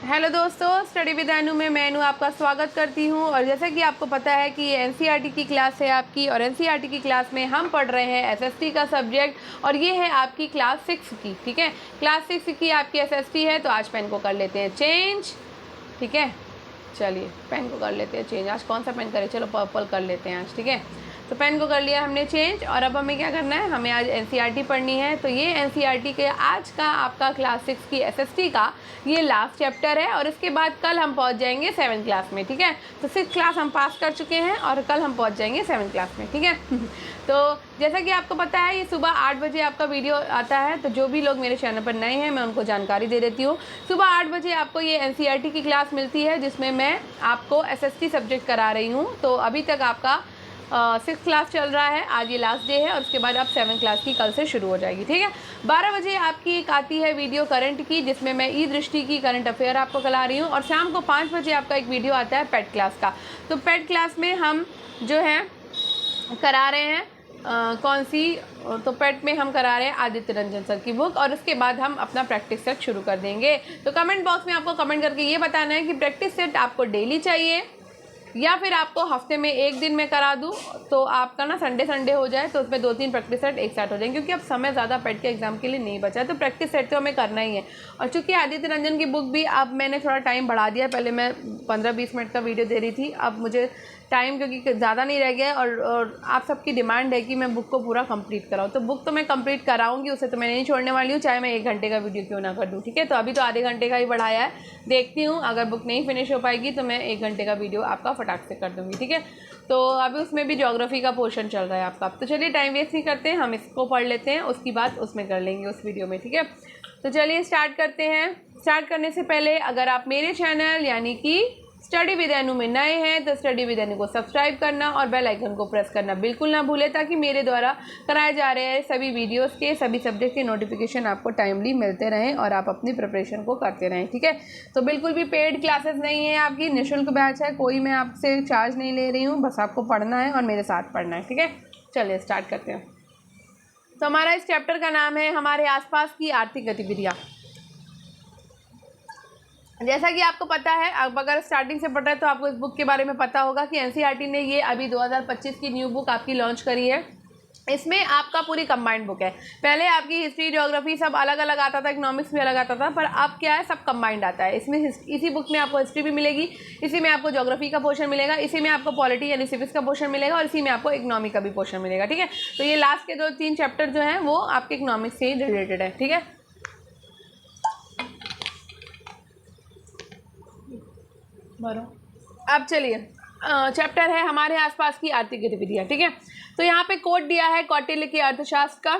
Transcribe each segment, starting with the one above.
Hello दोस्तों, study with अनु में मैं अनु आपका स्वागत करती हूं। और जैसा कि आपको पता है कि ये एनसीईआरटी की क्लास है आपकी, और एनसीईआरटी की क्लास में हम पढ़ रहे हैं एसएसटी का सब्जेक्ट, और ये है आपकी क्लास 6 की। ठीक है, क्लास 6 की आपकी एसएसटी है। तो आज पेन को कर लेते हैं चेंज। ठीक है, चलिए पेन को कर लेते हैं चेंज। आज कौन सा पेन करें? चलो पर्पल कर लेते हैं आज। ठीक है, तो पेन को कर लिया हमने चेंज। और अब हमें क्या करना है? हमें आज एनसीईआरटी पढ़नी है। तो ये एनसीईआरटी के आज का आपका क्लास 6 की एसएसटी का ये लास्ट चैप्टर है, और इसके बाद कल हम पहुंच जाएंगे 7th क्लास में। ठीक है, तो 6th क्लास हम पास कर चुके हैं और कल हम पहुंच जाएंगे 7th क्लास में। ठीक है तो जैसा कि आपको पता है, ये सुबह 8 बजे आपका वीडियो आता है। तो जो भी लोग मेरे चैनल पर नए हैं, मैं उनको जानकारी दे देती हूँ। सुबह 8 बजे आपको ये एनसीईआरटी की क्लास मिलती है, जिसमें मैं आपको एसएसटी सब्जेक्ट करा रही हूँ। तो अभी तक आपका 6th क्लास चल रहा है, आज ये लास्ट डे है, और उसके बाद अब 7th क्लास की कल से शुरू हो जाएगी। ठीक है, 12 बजे आपकी एक आती है वीडियो करंट की, जिसमें मैं ई दृष्टि की करंट अफेयर आपको करा रही हूँ। और शाम को 5 बजे आपका एक वीडियो आता है पेट क्लास का। तो पेट क्लास में हम जो है करा रहे हैं कौन सी? तो पेट में हम करा रहे हैं आदित्य रंजन सर की बुक, और उसके बाद हम अपना प्रैक्टिस सेट शुरू कर देंगे। तो कमेंट बॉक्स में आपको कमेंट करके ये बताना है कि प्रैक्टिस सेट आपको डेली चाहिए या फिर आपको हफ्ते में एक दिन में करा दूं। तो आपका ना संडे हो जाए तो उसमें 2-3 प्रैक्टिस सेट एक साथ हो जाएंगे, क्योंकि अब समय ज़्यादा पेट के एग्जाम के लिए नहीं बचा है। तो प्रैक्टिस सेट तो हमें करना ही है। और चूंकि आदित्य रंजन की बुक भी अब मैंने थोड़ा टाइम बढ़ा दिया, पहले मैं 15-20 मिनट का वीडियो दे रही थी, अब मुझे टाइम क्योंकि ज़्यादा नहीं रह गया है, और आप सबकी डिमांड है कि मैं बुक को पूरा कंप्लीट कराऊँ। तो बुक तो मैं कंप्लीट कराऊंगी, उसे तो मैं नहीं छोड़ने वाली हूँ, चाहे मैं 1 घंटे का वीडियो क्यों ना कर दूँ। ठीक है, तो अभी तो आधे घंटे का ही बढ़ाया है, देखती हूँ अगर बुक नहीं फिनिश हो पाएगी तो मैं 1 घंटे का वीडियो आपका फटाक से कर दूँगी। ठीक है, तो अभी उसमें भी ज्योग्राफी का पोर्शन चल रहा है आपका। तो चलिए टाइम वेस्ट नहीं करते हैं, हम इसको पढ़ लेते हैं, उसकी बात उसमें कर लेंगे उस वीडियो में। ठीक है, तो चलिए स्टार्ट करते हैं। स्टार्ट करने से पहले अगर आप मेरे चैनल यानी कि स्टडी विद अनु में नए हैं तो स्टडी विद अनु को सब्सक्राइब करना और बेल आइकन को प्रेस करना बिल्कुल ना भूलें, ताकि मेरे द्वारा कराए जा रहे हैं सभी वीडियोस के सभी सब्जेक्ट के नोटिफिकेशन आपको टाइमली मिलते रहें और आप अपनी प्रिपरेशन को करते रहें। ठीक है, तो बिल्कुल भी पेड क्लासेस नहीं है, आपकी निःशुल्क बैच है, कोई मैं आपसे चार्ज नहीं ले रही हूँ, बस आपको पढ़ना है और मेरे साथ पढ़ना है। ठीक है, चलिए स्टार्ट करते हैं। तो हमारा इस चैप्टर का नाम है हमारे आसपास की आर्थिक गतिविधियाँ। जैसा कि आपको पता है, अब अगर स्टार्टिंग से पढ़ रहे हैं तो आपको इस बुक के बारे में पता होगा कि एनसीईआरटी ने ये अभी 2025 की न्यू बुक आपकी लॉन्च करी है। इसमें आपका पूरी कंबाइंड बुक है। पहले आपकी हिस्ट्री ज्योग्राफी सब अलग अलग आता था, इकोनॉमिक्स भी अलग आता था, पर अब क्या है, सब कंबाइंड आता है। इसमें इसी बुक में आपको हिस्ट्री भी मिलेगी, इसी में आपको ज्योग्राफी का पोर्शन मिलेगा, इसी में आपको पॉलिटी यानी सिविक्स का पोर्शन मिलेगा, और इसी में आपको इकोनॉमिक का भी पोर्शन मिलेगा। ठीक है, तो ये लास्ट के 2-3 चैप्टर जो हैं वो आपके इकोनॉमिक्स से रिलेटेड है। ठीक है, अब चलिए चैप्टर है हमारे आसपास की आर्थिक गतिविधियाँ। ठीक है, तो यहाँ पे कोट दिया है कौटिल्य के अर्थशास्त्र का।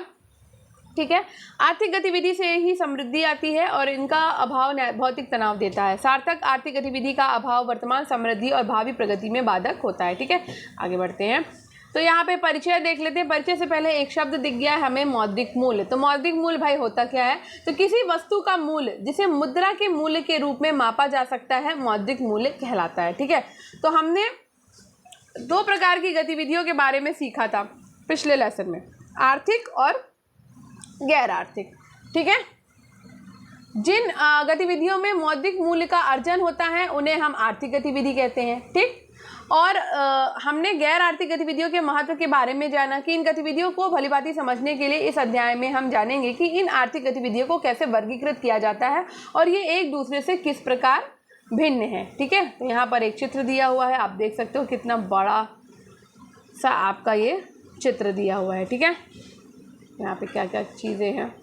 ठीक है, आर्थिक गतिविधि से ही समृद्धि आती है और इनका अभाव भौतिक तनाव देता है। सार्थक आर्थिक गतिविधि का अभाव वर्तमान समृद्धि और भावी प्रगति में बाधक होता है। ठीक है, आगे बढ़ते हैं। तो यहाँ पे परिचय देख लेते हैं। परिचय से पहले एक शब्द दिख गया है हमें, मौद्रिक मूल्य। तो मौद्रिक मूल्य भाई होता क्या है? तो किसी वस्तु का मूल्य जिसे मुद्रा के मूल्य के रूप में मापा जा सकता है, मौद्रिक मूल्य कहलाता है। ठीक है, तो हमने 2 प्रकार की गतिविधियों के बारे में सीखा था पिछले लेसन में, आर्थिक और गैर आर्थिक। ठीक है, जिन गतिविधियों में मौद्रिक मूल्य का अर्जन होता है उन्हें हम आर्थिक गतिविधि कहते हैं। ठीक, और हमने गैर आर्थिक गतिविधियों के महत्व के बारे में जाना कि इन गतिविधियों को भलीभांति समझने के लिए इस अध्याय में हम जानेंगे कि इन आर्थिक गतिविधियों को कैसे वर्गीकृत किया जाता है और ये एक दूसरे से किस प्रकार भिन्न है। ठीक है, तो यहाँ पर एक चित्र दिया हुआ है, आप देख सकते हो कितना बड़ा सा आपका ये चित्र दिया हुआ है। ठीक है, यहाँ पे क्या क्या चीज़ें हैं,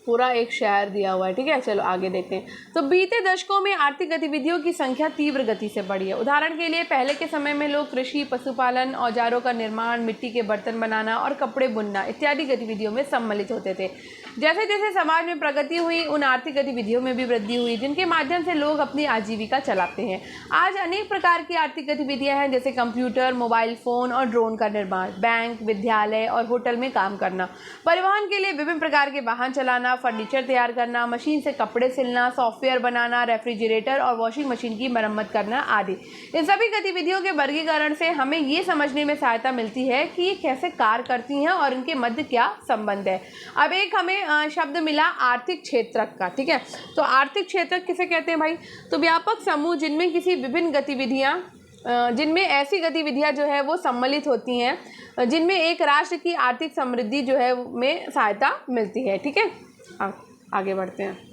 पूरा एक शहर दिया हुआ है। ठीक है, चलो आगे देखते हैं। तो बीते दशकों में आर्थिक गतिविधियों की संख्या तीव्र गति से बढ़ी है। उदाहरण के लिए पहले के समय में लोग कृषि, पशुपालन, औजारों का निर्माण, मिट्टी के बर्तन बनाना और कपड़े बुनना इत्यादि गतिविधियों में सम्मिलित होते थे। जैसे जैसे समाज में प्रगति हुई, उन आर्थिक गतिविधियों में भी वृद्धि हुई जिनके माध्यम से लोग अपनी आजीविका चलाते हैं। आज अनेक प्रकार की आर्थिक गतिविधियां हैं, जैसे कंप्यूटर, मोबाइल फ़ोन और ड्रोन का निर्माण, बैंक, विद्यालय और होटल में काम करना, परिवहन के लिए विभिन्न प्रकार के वाहन चलाना, फर्नीचर तैयार करना, मशीन से कपड़े सिलना, सॉफ्टवेयर बनाना, रेफ्रिजरेटर और वॉशिंग मशीन की मरम्मत करना आदि। इन सभी गतिविधियों के वर्गीकरण से हमें ये समझने में सहायता मिलती है कि ये कैसे कार्य करती हैं और इनके मध्य क्या संबंध है। अब एक हमें शब्द मिला आर्थिक क्षेत्रक का, ठीक है। तो आर्थिक क्षेत्रक किसे कहते हैं भाई? तो व्यापक समूह जिनमें किसी विभिन्न गतिविधियाँ जिनमें ऐसी गतिविधियां जो है वो सम्मिलित होती हैं जिनमें एक राष्ट्र की आर्थिक समृद्धि जो है में सहायता मिलती है, ठीक है। आगे बढ़ते हैं।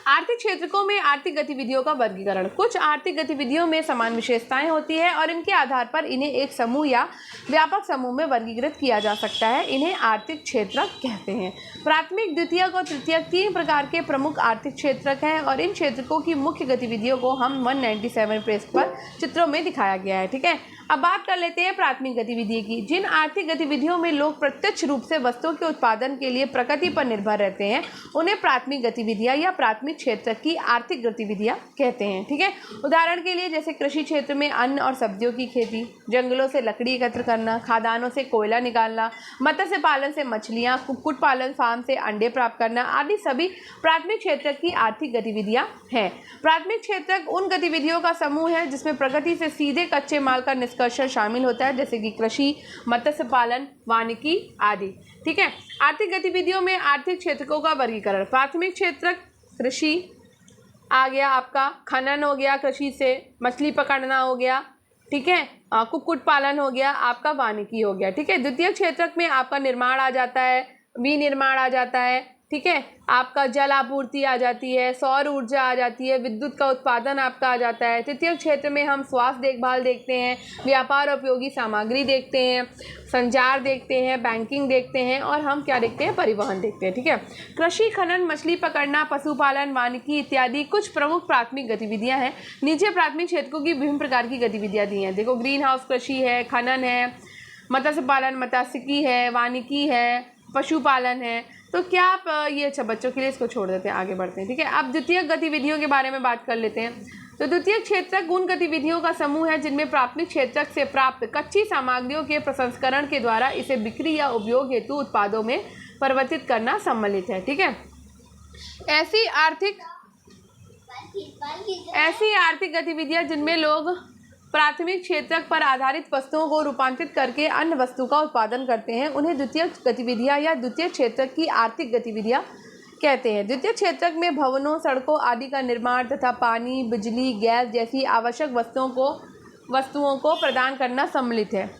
आर्थिक क्षेत्रकों में आर्थिक गतिविधियों का वर्गीकरण। कुछ आर्थिक गतिविधियों में समान विशेषताएं होती है और इनके आधार पर इन्हें एक समूह या व्यापक समूह में वर्गीकृत किया जा सकता है। इन्हें आर्थिक क्षेत्रक कहते हैं। प्राथमिक, द्वितीयक और तृतीयक 3 प्रकार के प्रमुख आर्थिक क्षेत्रक हैं और इन क्षेत्रकों की मुख्य गतिविधियों को हम 197 पेज पर चित्रों में दिखाया गया है, ठीक है। अब बात कर लेते हैं प्राथमिक गतिविधि की। जिन आर्थिक गतिविधियों में लोग प्रत्यक्ष रूप से वस्तुओं के उत्पादन के लिए प्रकृति पर निर्भर रहते हैं उन्हें प्राथमिक गतिविधियां या प्राथमिक क्षेत्र की आर्थिक गतिविधियां कहते हैं, ठीक है। उदाहरण के लिए जैसे कृषि क्षेत्र में अन्न और सब्जियों की खेती, जंगलों से लकड़ी एकत्र करना, खादानों से कोयला निकालना, मत्स्य पालन से मछलियाँ, कुक्कुट पालन फार्म से अंडे प्राप्त करना आदि सभी प्राथमिक क्षेत्र की आर्थिक गतिविधियाँ हैं। प्राथमिक क्षेत्र उन गतिविधियों का समूह है जिसमें प्रकृति से सीधे कच्चे माल का निष्कर्षण शामिल होता है, जैसे कि कृषि, मत्स्य पालन, वानिकी आदि, ठीक है। आर्थिक गतिविधियों में आर्थिक क्षेत्रकों का वर्गीकरण। प्राथमिक क्षेत्र कृषि आ गया, आपका खनन हो गया, कृषि से मछली पकड़ना हो गया, ठीक है, कुक्कुट पालन हो गया, आपका वानिकी हो गया, ठीक है। द्वितीय क्षेत्रक में आपका निर्माण आ जाता है, विनिर्माण आ जाता है, ठीक है, आपका जल आपूर्ति आ जाती है, सौर ऊर्जा आ जाती है, विद्युत का उत्पादन आपका आ जाता है। तृतीय क्षेत्र में हम स्वास्थ्य देखभाल देखते हैं, व्यापार उपयोगी सामग्री देखते हैं, संचार देखते हैं, बैंकिंग देखते हैं और हम क्या देखते हैं? परिवहन देखते हैं, ठीक है। कृषि, खनन, मछली पकड़ना, पशुपालन, वानिकी इत्यादि कुछ प्रमुख प्राथमिक गतिविधियां हैं। नीचे प्राथमिक क्षेत्रों की विभिन्न प्रकार की गतिविधियां दी हैं। देखो, ग्रीन हाउस कृषि है, खनन है, मत्स्य पालन मत्स्यिकी है, वानिकी है, पशुपालन है। तो क्या आप ये अच्छा बच्चों के लिए इसको छोड़ देते हैं, आगे बढ़ते हैं, ठीक है। अब द्वितीय गतिविधियों के बारे में बात कर लेते हैं। तो द्वितीय क्षेत्रक उन गतिविधियों का समूह है जिनमें प्राथमिक क्षेत्रक से प्राप्त कच्ची सामग्रियों के प्रसंस्करण के द्वारा इसे बिक्री या उपयोग हेतु उत्पादों में परिवर्तित करना सम्मिलित है, ठीक है। ऐसी आर्थिक गतिविधियां जिनमें लोग प्राथमिक क्षेत्रक पर आधारित वस्तुओं को रूपांतरित करके अन्य वस्तु का उत्पादन करते हैं उन्हें द्वितीय गतिविधियां या द्वितीय क्षेत्रक की आर्थिक गतिविधियां कहते हैं। द्वितीय क्षेत्रक में भवनों, सड़कों आदि का निर्माण तथा पानी, बिजली, गैस जैसी आवश्यक वस्तुओं को प्रदान करना सम्मिलित है।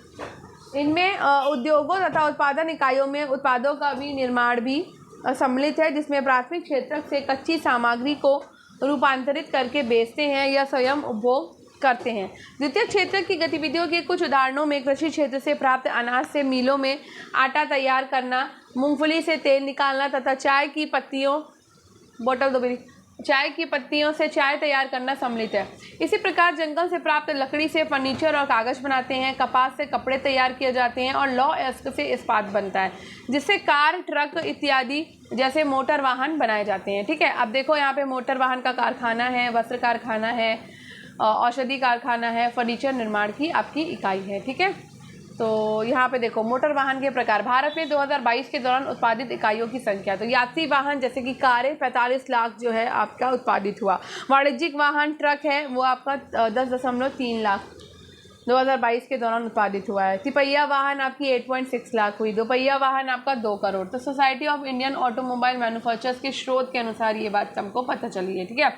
इनमें उद्योगों तथा उत्पादन इकाइयों में उत्पादों का विनिर्माण भी सम्मिलित है, जिसमें प्राथमिक क्षेत्रक से कच्ची सामग्री को रूपांतरित करके बेचते हैं या स्वयं उपभोग करते हैं। द्वितीय क्षेत्र की गतिविधियों के कुछ उदाहरणों में कृषि क्षेत्र से प्राप्त अनाज से मिलों में आटा तैयार करना, मूंगफली से तेल निकालना तथा चाय की पत्तियों से चाय तैयार करना सम्मिलित है। इसी प्रकार जंगल से प्राप्त लकड़ी से फर्नीचर और कागज बनाते हैं, कपास से कपड़े तैयार किए जाते हैं और लौह अयस्क से इस्पात बनता है, जिससे कार, ट्रक इत्यादि जैसे मोटर वाहन बनाए जाते हैं, ठीक है। अब देखो, यहाँ पे मोटर वाहन का कारखाना है, वस्त्र कारखाना है, औषधि कारखाना है, फर्नीचर निर्माण की आपकी इकाई है, ठीक है। तो यहाँ पे देखो मोटर वाहन के प्रकार। भारत में 2022 के दौरान उत्पादित इकाइयों की संख्या, तो यात्री वाहन जैसे कि कारें 45 लाख जो है आपका उत्पादित हुआ। वाणिज्यिक वाहन ट्रक है वो आपका 10.3 लाख 2022 के दौरान उत्पादित हुआ है। तिपहिया वाहन आपकी 8.6 लाख हुई। दोपहिया वाहन आपका 2 करोड़। तो society of Indian automobile manufacturers के स्रोत के अनुसार ये बात हमको पता चली है, ठीक है।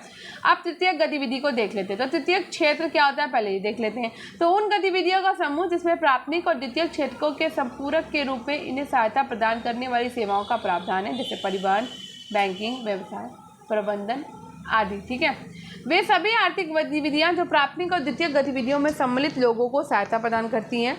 अब तृतीय गतिविधि को देख लेते हैं। तो तृतीय क्षेत्र क्या होता है पहले ही देख लेते हैं। तो उन गतिविधियों का समूह जिसमें प्राथमिक और द्वितीय क्षेत्रों के संपूरक के रूप में इन्हें सहायता प्रदान करने वाली सेवाओं का प्रावधान है, जैसे परिवहन, बैंकिंग, व्यवसाय, प्रबंधन आदि, ठीक है। वे सभी आर्थिक गतिविधियां जो प्राथमिक और द्वितीय गतिविधियों में सम्मिलित लोगों को सहायता प्रदान करती हैं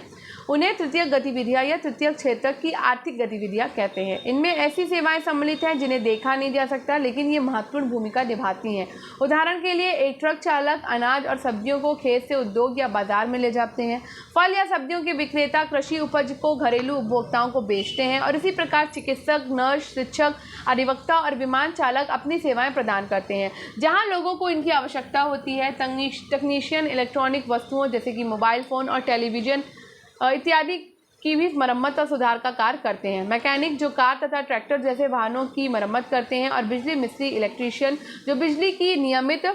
उन्हें तृतीय गतिविधियां या तृतीय क्षेत्र की आर्थिक गतिविधियां कहते हैं। इनमें ऐसी सेवाएं सम्मिलित हैं जिन्हें देखा नहीं जा सकता, लेकिन ये महत्वपूर्ण भूमिका निभाती हैं। उदाहरण के लिए एक ट्रक चालक अनाज और सब्जियों को खेत से उद्योग या बाजार में ले जाते हैं। फल या सब्जियों के विक्रेता कृषि उपज को घरेलू उपभोक्ताओं को बेचते हैं और इसी प्रकार चिकित्सक, नर्स, शिक्षक, अधिवक्ता और विमान चालक अपनी सेवाएं प्रदान करते हैं। जहां लोगों को इनकी आवश्यकता होती है, तकनीशियन इलेक्ट्रॉनिक वस्तुओं जैसे कि मोबाइल फ़ोन और टेलीविज़न इत्यादि की भी मरम्मत और सुधार का कार्य करते हैं। मैकेनिक जो कार तथा ट्रैक्टर जैसे वाहनों की मरम्मत करते हैं, और बिजली मिस्त्री इलेक्ट्रीशियन जो बिजली की नियमित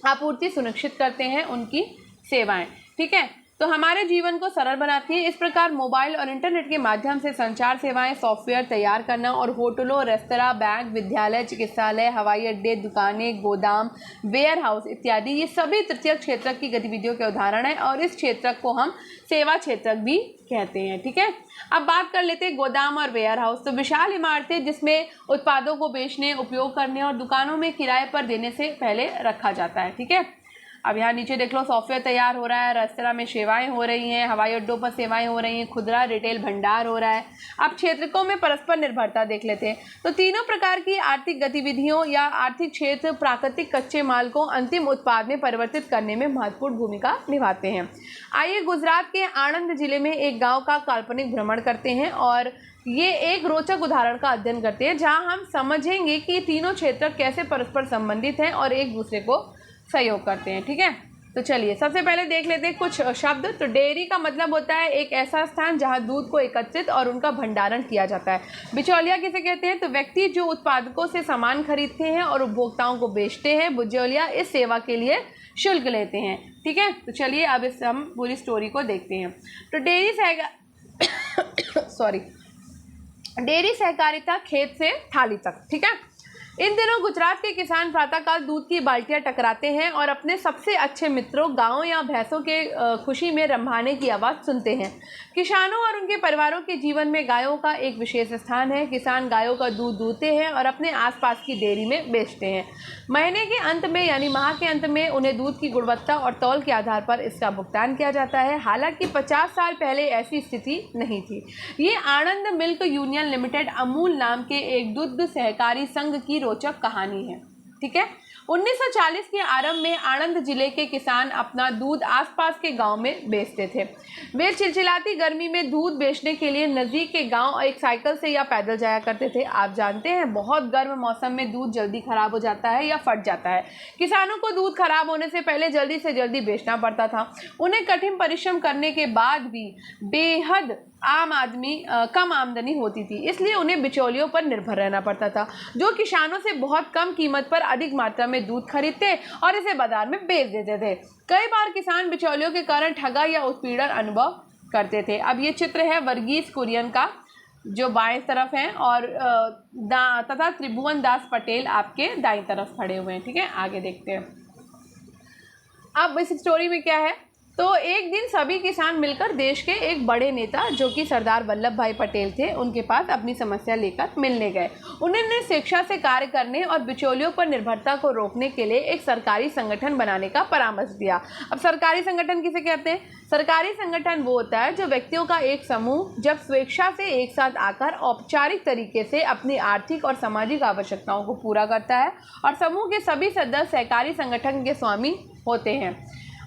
आपूर्ति सुनिश्चित करते हैं, उनकी सेवाएं। ठीक है, तो हमारे जीवन को सरल बनाती है। इस प्रकार मोबाइल और इंटरनेट के माध्यम से संचार सेवाएं, सॉफ्टवेयर तैयार करना और होटलों, रेस्तरां, बैंक, विद्यालय, चिकित्सालय, हवाई अड्डे, दुकानें, गोदाम, वेयर हाउस इत्यादि ये सभी तृतीय क्षेत्र की गतिविधियों के उदाहरण हैं, और इस क्षेत्र को हम सेवा क्षेत्र भी कहते हैं। ठीक है, अब बात कर लेते हैं गोदाम और वेयर हाउस। तो विशाल इमारतें जिसमें उत्पादों को बेचने, उपयोग करने और दुकानों में किराए पर देने से पहले रखा जाता है। ठीक है, अब यहाँ नीचे देख लो, सॉफ्टवेयर तैयार हो रहा है, रेस्तरां में सेवाएं हो रही हैं, हवाई अड्डों पर सेवाएं हो रही हैं, खुदरा रिटेल भंडार हो रहा है। अब क्षेत्रकों में परस्पर निर्भरता देख लेते हैं। तो तीनों प्रकार की आर्थिक गतिविधियों या आर्थिक क्षेत्र प्राकृतिक कच्चे माल को अंतिम उत्पाद में परिवर्तित करने में महत्वपूर्ण भूमिका निभाते हैं। आइए गुजरात के आणंद जिले में एक गाँव का काल्पनिक भ्रमण करते हैं और ये एक रोचक उदाहरण का अध्ययन करते हैं, जहाँ हम समझेंगे कि तीनों क्षेत्र कैसे परस्पर संबंधित हैं और एक दूसरे को सहयोग करते हैं। ठीक है, तो चलिए सबसे पहले देख लेते हैं कुछ शब्द। तो डेयरी का मतलब होता है एक ऐसा स्थान जहां दूध को एकत्रित और उनका भंडारण किया जाता है। बिचौलिया किसे कहते हैं? तो व्यक्ति जो उत्पादकों से सामान खरीदते हैं और उपभोक्ताओं को बेचते हैं। बिचौलिया इस सेवा के लिए शुल्क लेते हैं। ठीक है, तो चलिए अब इस हम पूरी स्टोरी को देखते हैं। तो डेयरी सहकारिता खेत से थाली तक। ठीक है, इन दिनों गुजरात के किसान प्रातःकाल दूध की बाल्टियां टकराते हैं और अपने सबसे अच्छे मित्रों गायों या भैंसों के खुशी में रंभाने की आवाज़ सुनते हैं। किसानों और उनके परिवारों के जीवन में गायों का एक विशेष स्थान है। किसान गायों का दूध दूहते हैं और अपने आसपास की डेयरी में बेचते हैं। महीने के अंत में यानी माह के अंत में उन्हें दूध की गुणवत्ता और तौल के आधार पर इसका भुगतान किया जाता है। हालांकि 50 साल पहले ऐसी स्थिति नहीं थी। ये Anand milk union limited Amul नाम के एक दुग्ध सहकारी संघ की रोचक कहानी है। ठीक है, 1940 के आरंभ में आणंद जिले के किसान अपना दूध आसपास के गांव में बेचते थे। वे चिलचिलाती गर्मी में दूध बेचने के लिए नज़दीक के गांव एक साइकिल से या पैदल जाया करते थे। आप जानते हैं बहुत गर्म मौसम में दूध जल्दी खराब हो जाता है या फट जाता है। किसानों को दूध खराब होने से पहले जल्दी से जल्दी बेचना पड़ता था। उन्हें कठिन परिश्रम करने के बाद भी बेहद कम आमदनी होती थी, इसलिए उन्हें बिचौलियों पर निर्भर रहना पड़ता था, जो किसानों से बहुत कम कीमत पर अधिक मात्रा में दूध खरीदते और इसे बाजार में बेच देते थे। कई बार किसान बिचौलियों के कारण ठगा या उत्पीड़न अनुभव करते थे। अब ये चित्र है वर्गीस कुरियन का, जो बाएं तरफ है, और तथा त्रिभुवन दास पटेल आपके दाईं तरफ खड़े हुए हैं। ठीक है, आगे देखते हैं। अब इस स्टोरी में क्या है? तो एक दिन सभी किसान मिलकर देश के एक बड़े नेता जो कि सरदार वल्लभ भाई पटेल थे, उनके पास अपनी समस्या लेकर मिलने गए। उन्होंने शिक्षा से कार्य करने और बिचौलियों पर निर्भरता को रोकने के लिए एक सरकारी संगठन बनाने का परामर्श दिया। अब सरकारी संगठन किसे कहते हैं? सरकारी संगठन वो होता है जो व्यक्तियों का एक समूह जब स्वेच्छा से एक साथ आकर औपचारिक तरीके से अपनी आर्थिक और सामाजिक आवश्यकताओं को पूरा करता है, और समूह के सभी सदस्य सहकारी संगठन के स्वामी होते हैं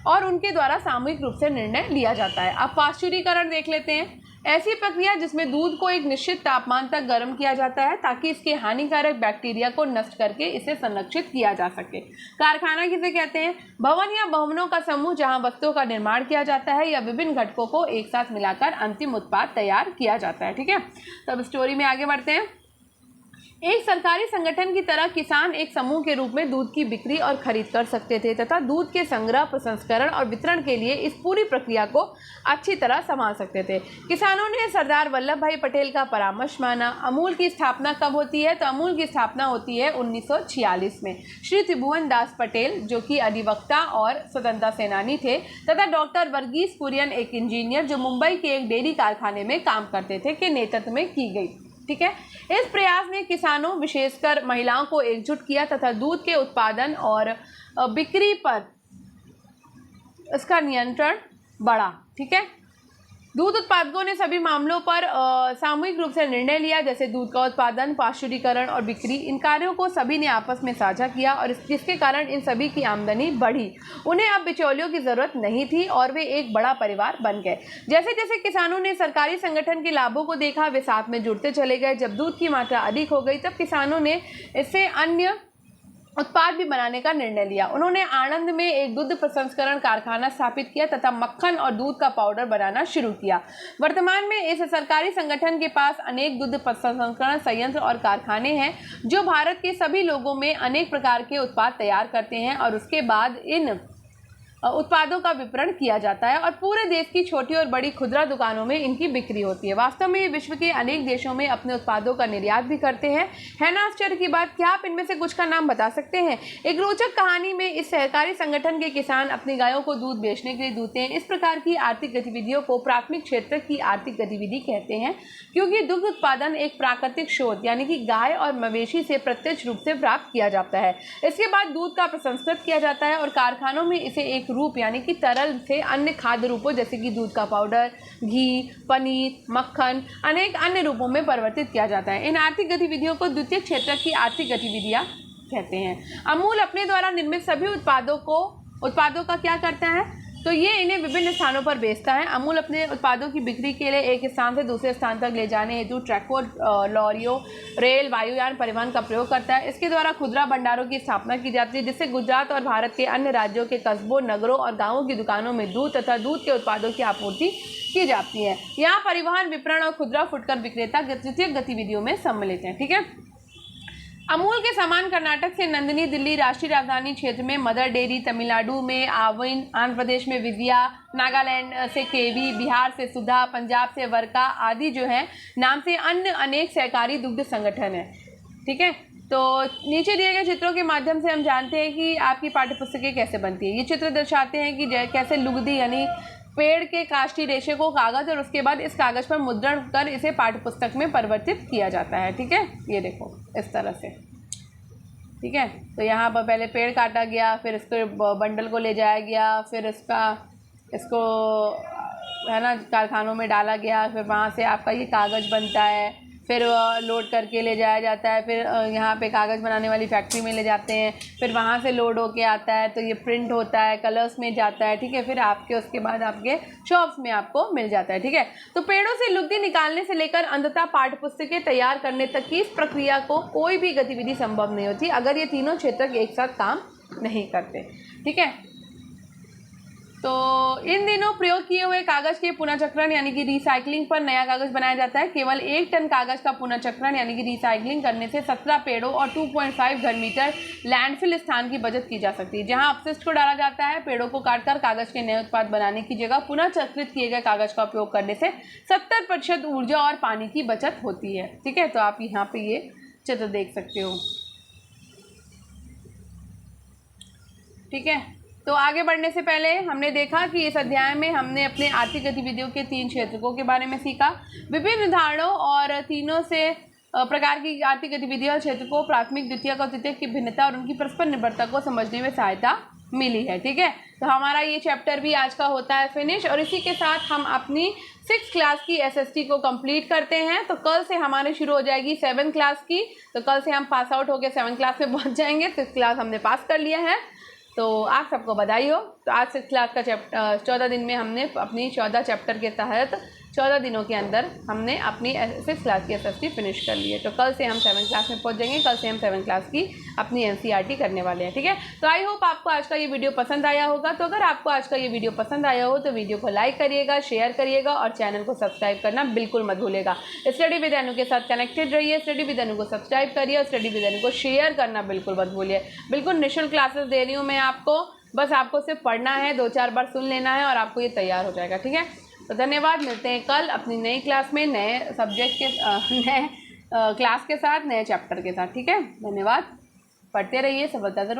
और उनके द्वारा सामूहिक रूप से निर्णय लिया जाता है। अब पाश्चुरीकरण देख लेते हैं। ऐसी प्रक्रिया जिसमें दूध को एक निश्चित तापमान तक गर्म किया जाता है ताकि इसके हानिकारक बैक्टीरिया को नष्ट करके इसे संरक्षित किया जा सके। कारखाना किसे कहते हैं? भवन या भवनों का समूह जहां वस्तुओं का निर्माण किया जाता है या विभिन्न घटकों को एक साथ मिलाकर अंतिम उत्पाद तैयार किया जाता है। ठीक है, तब स्टोरी में आगे बढ़ते हैं। एक सरकारी संगठन की तरह किसान एक समूह के रूप में दूध की बिक्री और खरीद कर सकते थे तथा दूध के संग्रह, प्रसंस्करण और वितरण के लिए इस पूरी प्रक्रिया को अच्छी तरह संभाल सकते थे। किसानों ने सरदार वल्लभ भाई पटेल का परामर्श माना। अमूल की स्थापना कब होती है? तो अमूल की स्थापना होती है 1946 में। श्री त्रिभुवन दास पटेल जो कि अधिवक्ता और स्वतंत्रता सेनानी थे, तथा डॉक्टर वर्गीस कुरियन एक इंजीनियर जो मुंबई के एक डेयरी कारखाने में काम करते थे, के नेतृत्व में की गई। ठीक है, इस प्रयास ने किसानों विशेषकर महिलाओं को एकजुट किया तथा दूध के उत्पादन और बिक्री पर इसका नियंत्रण बढ़ा। ठीक है, दूध उत्पादकों ने सभी मामलों पर सामूहिक रूप से निर्णय लिया, जैसे दूध का उत्पादन, पाश्चुरीकरण और बिक्री। इन कार्यों को सभी ने आपस में साझा किया और जिसके कारण इन सभी की आमदनी बढ़ी। उन्हें अब बिचौलियों की ज़रूरत नहीं थी और वे एक बड़ा परिवार बन गए। जैसे जैसे किसानों ने सरकारी संगठन के लाभों को देखा, वे साथ में जुड़ते चले गए। जब दूध की मात्रा अधिक हो गई तब किसानों ने इससे अन्य उत्पाद भी बनाने का निर्णय लिया। उन्होंने आणंद में एक दूध प्रसंस्करण कारखाना स्थापित किया तथा मक्खन और दूध का पाउडर बनाना शुरू किया। वर्तमान में इस सरकारी संगठन के पास अनेक दूध प्रसंस्करण संयंत्र और कारखाने हैं जो भारत के सभी लोगों में अनेक प्रकार के उत्पाद तैयार करते हैं और उसके बाद इन उत्पादों का विपणन किया जाता है और पूरे देश की छोटी और बड़ी खुदरा दुकानों में इनकी बिक्री होती है। वास्तव में ये विश्व के अनेक देशों में अपने उत्पादों का निर्यात भी करते हैं। है ना आश्चर्य की बात? क्या आप इनमें से कुछ का नाम बता सकते हैं? एक रोचक कहानी में इस सहकारी संगठन के किसान अपनी गायों को दूध बेचने के लिए दूहते हैं। इस प्रकार की आर्थिक गतिविधियों को प्राथमिक क्षेत्र की आर्थिक गतिविधि कहते हैं क्योंकि दुग्ध उत्पादन एक प्राकृतिक स्रोत यानी कि गाय और मवेशी से प्रत्यक्ष रूप से प्राप्त किया जाता है। इसके बाद दूध का प्रसंस्कृत किया जाता है और कारखानों में इसे एक रूप यानी कि तरल से अन्य खाद्य रूपों जैसे कि दूध का पाउडर, घी, पनीर, मक्खन अनेक अन्य रूपों में परिवर्तित किया जाता है। इन आर्थिक गतिविधियों को द्वितीय क्षेत्र की आर्थिक गतिविधियां कहते हैं। अमूल अपने द्वारा निर्मित सभी उत्पादों का क्या करता है? तो ये इन्हें विभिन्न स्थानों पर बेचता है। अमूल अपने उत्पादों की बिक्री के लिए एक स्थान से दूसरे स्थान तक ले जाने हेतु ट्रकों, लॉरियों, रेल, वायुयान परिवहन का प्रयोग करता है। इसके द्वारा खुदरा भंडारों की स्थापना की जाती है जिससे गुजरात और भारत के अन्य राज्यों के कस्बों, नगरों और गांवों की दुकानों में दूध तथा दूध के उत्पादों की आपूर्ति की जाती है। यहाँ परिवहन, विपणन और खुदरा फुटकर विक्रेता द्वितीयक गतिविधियों में सम्मिलित हैं। ठीक है। अमूल के समान कर्नाटक से नंदिनी, दिल्ली राष्ट्रीय राजधानी क्षेत्र में मदर डेयरी, तमिलनाडु में आविन, आंध्र प्रदेश में विजया, नागालैंड से केवी, बिहार से सुधा, पंजाब से वर्का आदि जो है नाम से अन्य अनेक सहकारी दुग्ध संगठन है। ठीक है। तो नीचे दिए गए चित्रों के माध्यम से हम जानते हैं कि आपकी पाठ्यपुस्तकें कैसे बनती है। ये चित्र दर्शाते हैं कि कैसे लुगदी यानी पेड़ के काष्ठी रेशे को कागज और उसके बाद इस कागज पर मुद्रण कर इसे पाठ्यपुस्तक में परिवर्तित किया जाता है। ठीक है। ये देखो इस तरह से। ठीक है। तो यहाँ पर पहले पेड़ काटा गया, फिर इसको बंडल को ले जाया गया, फिर इसको है ना कारखानों में डाला गया, फिर वहाँ से आपका ये कागज़ बनता है, फिर लोड करके ले जाया जाता है, फिर यहाँ पे कागज़ बनाने वाली फैक्ट्री में ले जाते हैं, फिर वहाँ से लोड होके आता है तो ये प्रिंट होता है, कलर्स में जाता है। ठीक है। फिर आपके उसके बाद आपके शॉप्स में आपको मिल जाता है। ठीक है। तो पेड़ों से लुगदी निकालने से लेकर अंततः पाठ्यपुस्तकें तैयार करने तक की इस प्रक्रिया को कोई भी गतिविधि संभव नहीं होती अगर ये तीनों क्षेत्र एक साथ काम नहीं करते। ठीक है। तो इन दिनों प्रयोग किए हुए कागज़ के पुनर्चक्रण यानी कि रिसाइकलिंग पर नया कागज़ बनाया जाता है। केवल 1 टन कागज़ का पुनर्चक्रण यानी कि रिसाइकलिंग करने से 17 पेड़ों और 2.5 घन मीटर लैंडफिल स्थान की बचत की जा सकती है। जहां अपशिष्ट को डाला जाता है, पेड़ों को काटकर कागज़ के नए उत्पाद बनाने की जगह पुनर्चक्रित किए गए कागज़ का उपयोग करने से 70% ऊर्जा और पानी की बचत होती है। ठीक है। तो आप यहाँ पे ये चित्र देख सकते हो। ठीक है। तो आगे बढ़ने से पहले हमने देखा कि इस अध्याय में हमने अपने आर्थिक गतिविधियों के 3 क्षेत्रकों के बारे में सीखा। विभिन्न उदाहरणों और तीनों से प्रकार की आर्थिक गतिविधियों और क्षेत्रकों, प्राथमिक, द्वितीयक और तृतीयक की भिन्नता और उनकी परस्पर निर्भरता को समझने में सहायता मिली है। ठीक है। तो हमारा ये चैप्टर भी आज का होता है फिनिश और इसी के साथ हम अपनी 6th क्लास की SST को कंप्लीट करते हैं। तो कल से हमारे शुरू हो जाएगी 7th क्लास की। तो कल से हम पास आउट होकर 7th क्लास में पहुँच जाएंगे। 6th क्लास हमने पास कर लिया है। तो आप सबको बधाई हो। तो आज 6th क्लास का 14 दिन में हमने अपनी 14 चैप्टर के तहत 14 दिनों के अंदर हमने अपनी 6th क्लास की SST फिनिश कर ली है। तो कल से हम 7th क्लास में पहुंच जाएंगे। कल से हम 7th क्लास की अपनी NCERT करने वाले हैं। ठीक है। तो आई होप आपको आज का ये वीडियो पसंद आया होगा। तो अगर आपको आज का ये वीडियो पसंद आया हो तो वीडियो को लाइक करिएगा, शेयर करिएगा और चैनल को सब्सक्राइब करना बिल्कुल मत भूलिएगा। स्टडी विद अनु के साथ कनेक्टेड रहिए। स्टडी विद अनु को सब्सक्राइब करिए और स्टडी विद अनु को शेयर करना बिल्कुल मत भूलिए। बिल्कुल निःशुल्क क्लासेस दे रही हूँ मैं आपको। बस आपको सिर्फ पढ़ना है, 2-4 बार सुन लेना है और आपको ये तैयार हो जाएगा। ठीक है। तो धन्यवाद। मिलते हैं कल अपनी नई क्लास में नए सब्जेक्ट के नए क्लास के साथ, नए चैप्टर के साथ। ठीक है। धन्यवाद। पढ़ते रहिए, सफलता जरूर